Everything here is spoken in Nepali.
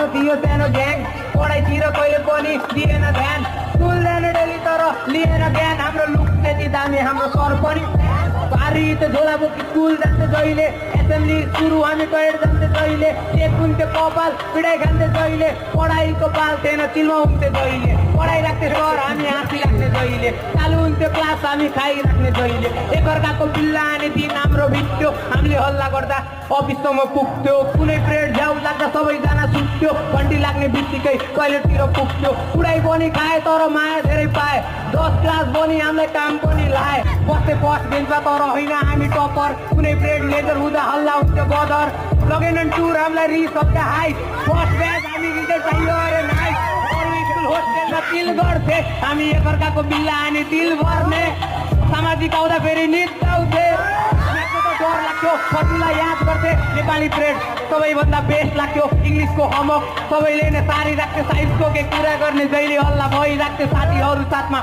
आफ्नो थियो सानो ग्याङ पढाइतिर कहिले पनि दिएन ध्यान स्कुल जाने डेली तर लिएन ज्ञान हाम्रो लुक त्यति दामी हाम्रो सर पनि भारी त झोला बोकी स्कुल जान्थे जहिले एसेम्ब्ली सुरु हामी गएर जान्थे जहिले चेक हुन्थ्यो कपाल पिडाइ खान्थे जहिले पढाइको पाल थिएन चिलमा हुन्थे जहिले पढाइ राख्थे सर हामी हाँसी राख्ने जहिले चालु हुन्थ्यो क्लास हामी खाइराख्ने जहिले एकअर्काको बिल्ला आने दिन हाम्रो भिट्थ्यो हामीले हल्ला गर्दा अफिससम्म पुग्थ्यो कुनै पिरियड झ्याउ लाग्दा सबैजना सुत्थ्यो घन्टी लाग्ने बित्तिकै टोइलेटतिर पुग्थ्यो कुडाइ पनि खाए तर माया धेरै पाए 10 क्लास पनि हामीलाई काम पनि लाए बस्थे फर्स्ट बेन्चमा तर होइन हामी टपर कुनै पिरियड लेजर हुँदा हल्ला हुन्थ्यो बदर लगेनन् टुर हामीलाई रिस हप्ता हाई फर्स्ट ब्याच हामी रिजल्ट पाइयो अरे नाइस अरू स्कुल होस्टेलमा तिल गर्थे हामी एकअर्काको बिल्ला आने तिल भर्ने सामाजिक आउँदा फेरि नित्याउँथे डर लाग्थ्यो फर्मुला याद गर्थे नेपाली पिरियड सबैभन्दा बेस्ट लाग्थ्यो इङ्ग्लिसको होमवर्क सबैले नै सारी राख्थे साइन्सको के कुरा गर्ने जहिले हल्ला भइराख्थे साथीहरू साथमा